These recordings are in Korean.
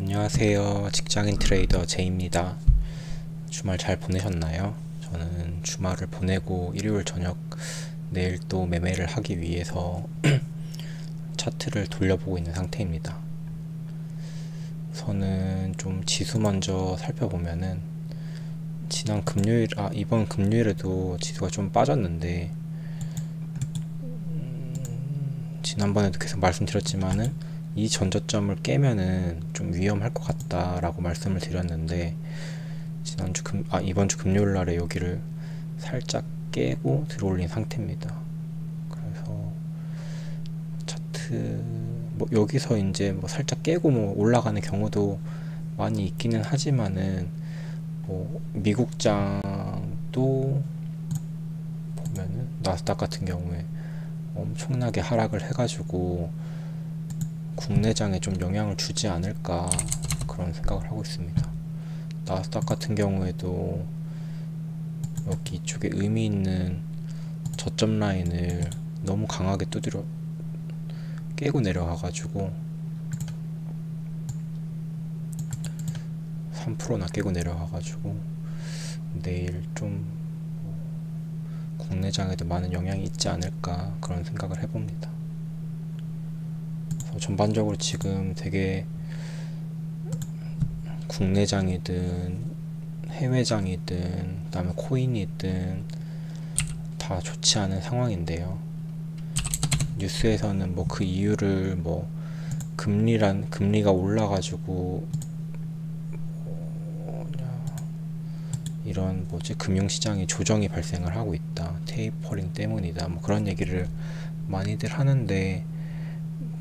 안녕하세요. 직장인 트레이더 제이입니다. 주말 잘 보내셨나요? 저는 주말을 보내고 일요일 저녁 내일 또 매매를 하기 위해서 차트를 돌려보고 있는 상태입니다. 우선은 좀 지수 먼저 살펴보면은 이번 금요일에도 지수가 좀 빠졌는데 지난번에도 계속 말씀드렸지만은 이 전저점을 깨면은 좀 위험할 것 같다라고 말씀을 드렸는데 이번 주 금요일 날에 여기를 살짝 깨고 들어올린 상태입니다. 그래서 차트 여기서 이제 살짝 깨고 올라가는 경우도 많이 있기는 하지만은 미국장도 보면은 나스닥 같은 경우에 엄청나게 하락을 해가지고 국내장에 좀 영향을 주지 않을까 그런 생각을 하고 있습니다. 나스닥 같은 경우에도 여기 이쪽에 의미 있는 저점 라인을 너무 강하게 두드려 깨고 내려가가지고 3%나 깨고 내려가가지고 내일 좀 국내장에도 많은 영향이 있지 않을까 그런 생각을 해봅니다. 전반적으로 지금 되게 국내장이든 해외장이든 그다음에 코인이든 다 좋지 않은 상황인데요. 뉴스에서는 그 이유를 금리가 올라가지고 이런 금융시장이 조정이 발생을 하고 있다, 테이퍼링 때문이다, 그런 얘기를 많이들 하는데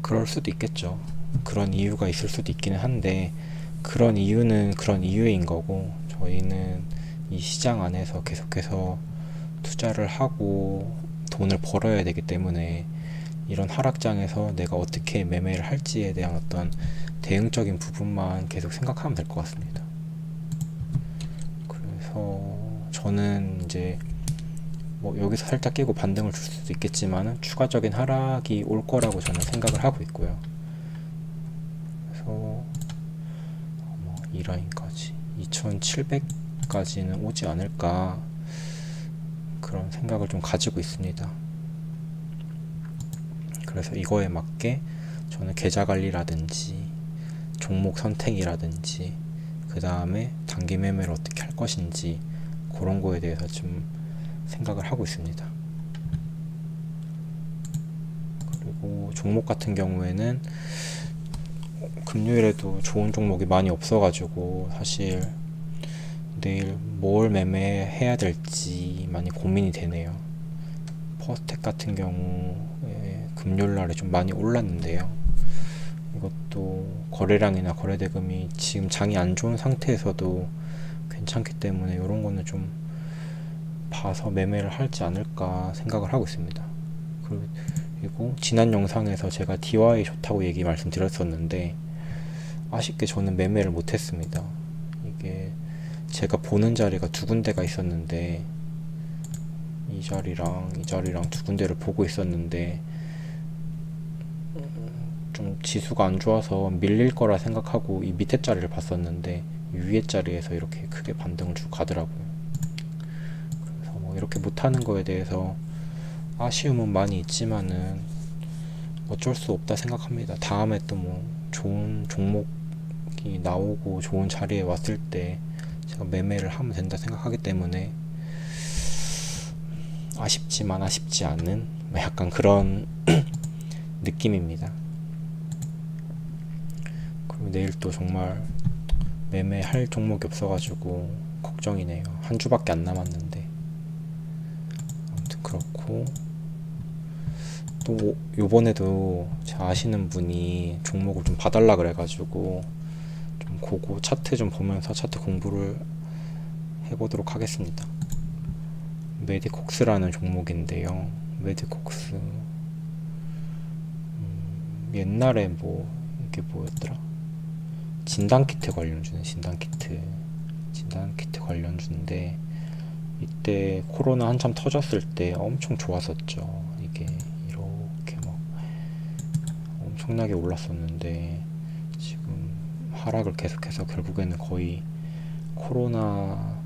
그럴 수도 있겠죠. 그런 이유가 있을 수도 있기는 한데 그런 이유는 그런 이유인 거고, 저희는 이 시장 안에서 계속해서 투자를 하고 돈을 벌어야 되기 때문에 이런 하락장에서 내가 어떻게 매매를 할지에 대한 어떤 대응적인 부분만 계속 생각하면 될 것 같습니다. 그래서 저는 이제 여기서 살짝 깨고 반등을 줄 수도 있겠지만 추가적인 하락이 올 거라고 저는 생각을 하고 있고요. 그래서 이 라인까지 2700까지는 오지 않을까 그런 생각을 좀 가지고 있습니다. 그래서 이거에 맞게 저는 계좌 관리라든지 종목 선택이라든지 그 다음에 단기 매매를 어떻게 할 것인지 그런 거에 대해서 좀 생각을 하고 있습니다. 그리고 종목 같은 경우에는 금요일에도 좋은 종목이 많이 없어가지고 사실 내일 뭘 매매해야 될지 많이 고민이 되네요. 퍼스텍 같은 경우에 금요일날에 좀 많이 올랐는데요. 이것도 거래량이나 거래대금이 지금 장이 안 좋은 상태에서도 괜찮기 때문에 이런 거는 좀 봐서 매매를 할지 않을까 생각을 하고 있습니다. 그리고 지난 영상에서 제가 DY 좋다고 말씀드렸었는데 아쉽게 저는 매매를 못했습니다. 이게 제가 보는 자리가 두 군데가 있었는데 이 자리랑 두 군데를 보고 있었는데 좀 지수가 안 좋아서 밀릴 거라 생각하고 이 밑에 자리를 봤었는데 이 위에 자리에서 이렇게 크게 반등을 주고 가더라고요. 그래서 이렇게 못하는 거에 대해서 아쉬움은 많이 있지만은 어쩔 수 없다 생각합니다. 다음에 또 좋은 종목이 나오고 좋은 자리에 왔을 때 제가 매매를 하면 된다 생각하기 때문에 아쉽지만 아쉽지 않은 약간 그런 느낌입니다. 그리고 내일 또 정말 매매할 종목이 없어가지고 걱정이네요. 한 주밖에 안 남았는데. 아무튼 그렇고 또 요번에도 제가 아시는 분이 종목을 좀 봐달라 그래가지고 좀 그거 차트 좀 보면서 차트 공부를 해보도록 하겠습니다. 메디콕스라는 종목인데요. 메디콕스 옛날에 이게 뭐였더라? 진단키트 관련주는 진단키트 관련주인데 이때 코로나 한참 터졌을 때 엄청 좋았었죠. 이게 이렇게 엄청나게 올랐었는데 지금 하락을 계속해서 결국에는 거의 코로나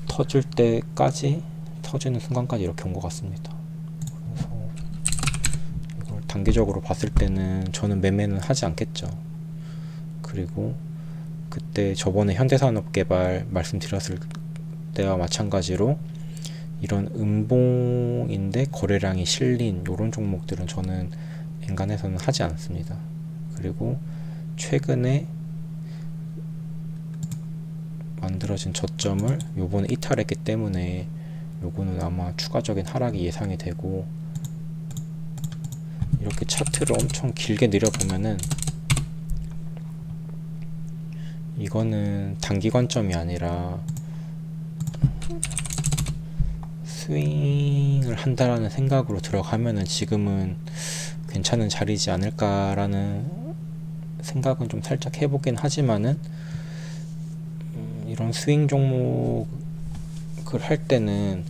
터질 때까지, 터지는 순간까지 이렇게 온 것 같습니다. 그래서 이걸 단기적으로 봤을 때는 저는 매매는 하지 않겠죠. 그리고 그때 저번에 현대산업개발 말씀드렸을 때와 마찬가지로 이런 음봉인데 거래량이 실린 이런 종목들은 저는 엔간해서는 하지 않습니다. 그리고 최근에 만들어진 저점을 요번에 이탈했기 때문에 요거는 아마 추가적인 하락이 예상이 되고, 이렇게 차트를 엄청 길게 내려보면은 이거는 단기 관점이 아니라 스윙을 한다라는 생각으로 들어가면은 지금은 괜찮은 자리지 않을까라는 생각은 좀 살짝 해보긴 하지만은, 이런 스윙 종목을 할 때는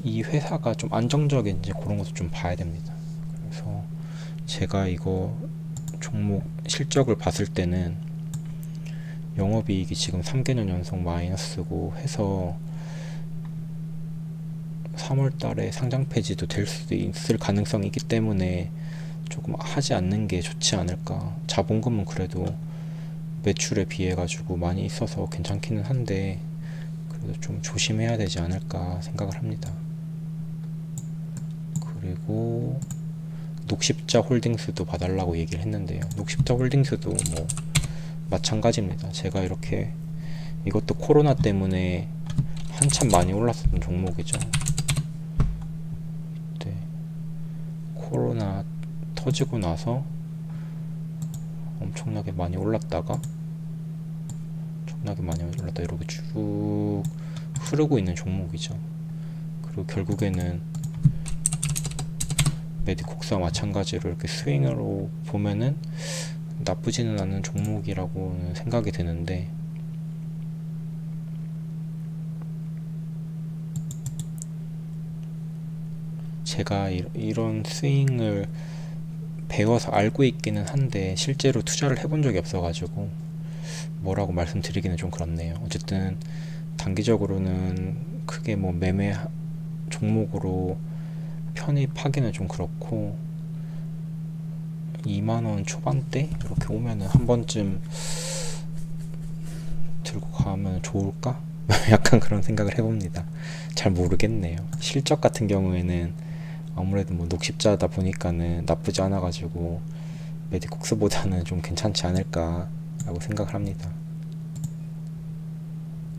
이 회사가 좀 안정적인지 그런 것도 좀 봐야 됩니다. 그래서 제가 이거 종목 실적을 봤을 때는 영업이익이 지금 3개년 연속 마이너스고 해서 3월달에 상장 폐지도 될 수도 있을 가능성이 있기 때문에 조금 하지 않는 게 좋지 않을까. 자본금은 그래도 매출에 비해 가지고 많이 있어서 괜찮기는 한데 그래도 좀 조심해야 되지 않을까 생각을 합니다. 그리고 녹십자 홀딩스도 봐달라고 얘기를 했는데요. 녹십자 홀딩스도 뭐 마찬가지입니다. 제가 이렇게, 이것도 코로나 때문에 한참 많이 올랐었던 종목이죠. 네. 코로나 터지고 나서 엄청나게 많이 올랐다가 이렇게 쭉 흐르고 있는 종목이죠. 그리고 결국에는 메디콕스와 마찬가지로 이렇게 스윙으로 보면은 나쁘지는 않은 종목이라고는 생각이 드는데, 제가 이런 스윙을 배워서 알고 있기는 한데 실제로 투자를 해본 적이 없어가지고 뭐라고 말씀드리기는 좀 그렇네요. 어쨌든 단기적으로는 크게 뭐 매매 종목으로 편입하기는 좀 그렇고, 2만원 초반대 이렇게 오면은 한 번쯤 들고 가면 좋을까? 약간 그런 생각을 해봅니다. 잘 모르겠네요. 실적 같은 경우에는 아무래도 뭐 녹십자다 보니까는 나쁘지 않아 가지고 메디콕스보다는 좀 괜찮지 않을까 라고 생각을 합니다.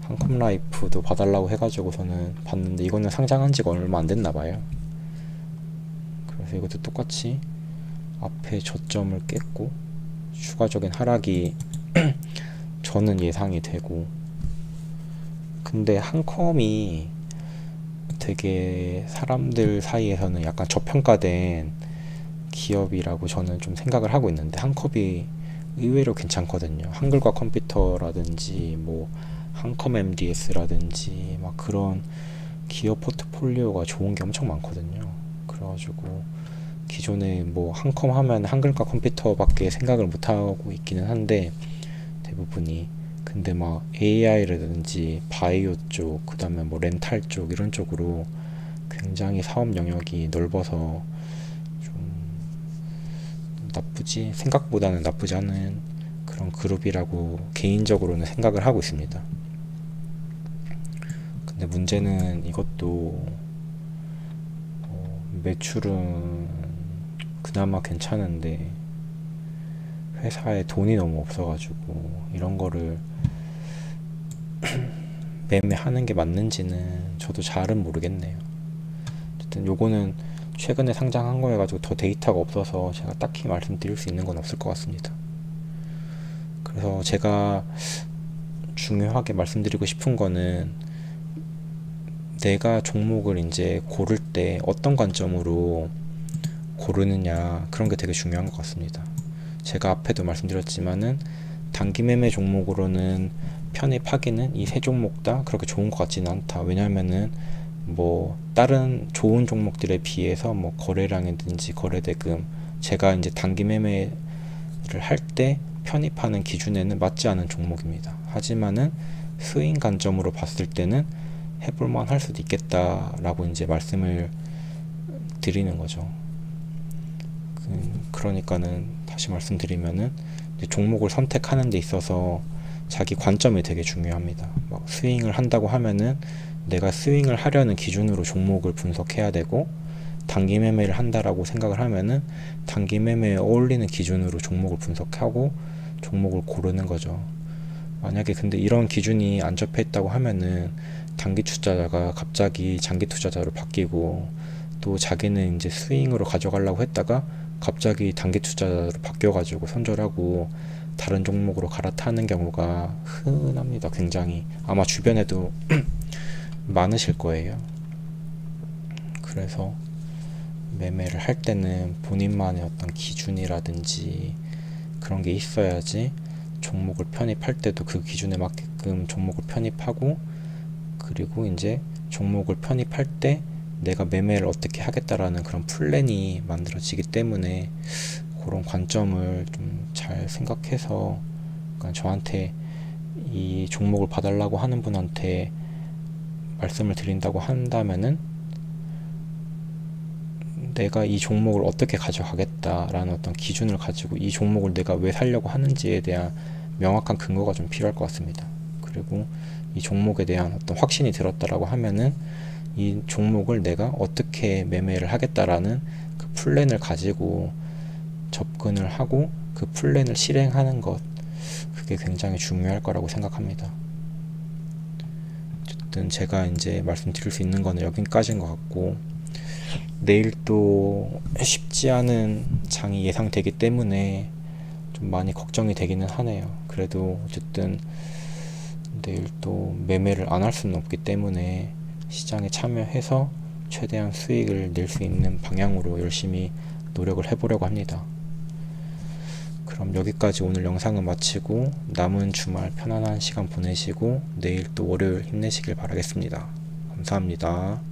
한컴라이프도 봐달라고 해가지고서는 봤는데 이거는 상장한 지가 얼마 안 됐나 봐요. 그래서 이것도 똑같이 앞에 저점을 깼고 추가적인 하락이 저는 예상이 되고, 근데 한컴이 되게 사람들 사이에서는 약간 저평가된 기업이라고 저는 좀 생각을 하고 있는데, 한컴이 의외로 괜찮거든요. 한글과 컴퓨터라든지 뭐 한컴 MDS라든지 막 그런 기업 포트폴리오가 좋은 게 엄청 많거든요. 그래가지고 기존에 뭐 한컴 하면 한글과 컴퓨터밖에 생각을 못 하고 있기는 한데 대부분이, 근데 막 AI라든지 바이오 쪽, 그 다음에 뭐 렌탈 쪽 이런 쪽으로 굉장히 사업 영역이 넓어서 좀 생각보다는 나쁘지 않은 그런 그룹이라고 개인적으로는 생각을 하고 있습니다. 근데 문제는 이것도 매출은 그나마 괜찮은데 회사에 돈이 너무 없어가지고 이런 거를 매매하는 게 맞는지는 저도 잘은 모르겠네요. 어쨌든 요거는 최근에 상장한 거여 가지고 더 데이터가 없어서 제가 딱히 말씀드릴 수 있는 건 없을 것 같습니다. 그래서 제가 중요하게 말씀드리고 싶은 거는, 내가 종목을 이제 고를 때 어떤 관점으로 고르느냐, 그런 게 되게 중요한 것 같습니다. 제가 앞에도 말씀드렸지만은 단기 매매 종목으로는 편입하기는 이 세 종목 다 그렇게 좋은 것 같지는 않다. 왜냐면은 뭐 다른 좋은 종목들에 비해서 뭐 거래량이든지 거래대금, 제가 이제 단기 매매를 할 때 편입하는 기준에는 맞지 않은 종목입니다. 하지만은 스윙 관점으로 봤을 때는 해볼만 할 수도 있겠다라고 이제 말씀을 드리는 거죠. 그러니까는 다시 말씀드리면은 종목을 선택하는 데 있어서 자기 관점이 되게 중요합니다. 막 스윙을 한다고 하면은 내가 스윙을 하려는 기준으로 종목을 분석해야 되고, 단기 매매를 한다라고 생각을 하면은 단기 매매에 어울리는 기준으로 종목을 분석하고 종목을 고르는 거죠. 만약에 근데 이런 기준이 안 접해 있다고 하면은 단기 투자자가 갑자기 장기 투자자로 바뀌고, 또 자기는 이제 스윙으로 가져가려고 했다가 갑자기 단기 투자자로 바뀌어가지고 손절하고 다른 종목으로 갈아타는 경우가 흔합니다. 굉장히 아마 주변에도 많으실 거예요. 그래서 매매를 할 때는 본인만의 어떤 기준이라든지 그런 게 있어야지 종목을 편입할 때도 그 기준에 맞게끔 종목을 편입하고, 그리고 이제 종목을 편입할 때 내가 매매를 어떻게 하겠다라는 그런 플랜이 만들어지기 때문에 그런 관점을 좀 잘 생각해서, 그러니까 저한테 이 종목을 봐달라고 하는 분한테 말씀을 드린다고 한다면은 내가 이 종목을 어떻게 가져가겠다라는 어떤 기준을 가지고 이 종목을 내가 왜 사려고 하는지에 대한 명확한 근거가 좀 필요할 것 같습니다. 그리고 이 종목에 대한 어떤 확신이 들었다라고 하면은 이 종목을 내가 어떻게 매매를 하겠다라는 그 플랜을 가지고 접근을 하고 그 플랜을 실행하는 것, 그게 굉장히 중요할 거라고 생각합니다. 어쨌든 제가 이제 말씀드릴 수 있는 거는 여기까지인 것 같고, 내일 또 쉽지 않은 장이 예상되기 때문에 좀 많이 걱정이 되기는 하네요. 그래도 어쨌든 내일 또 매매를 안 할 수는 없기 때문에 시장에 참여해서 최대한 수익을 낼 수 있는 방향으로 열심히 노력을 해보려고 합니다. 그럼 여기까지 오늘 영상은 마치고 남은 주말 편안한 시간 보내시고 내일 또 월요일 힘내시길 바라겠습니다. 감사합니다.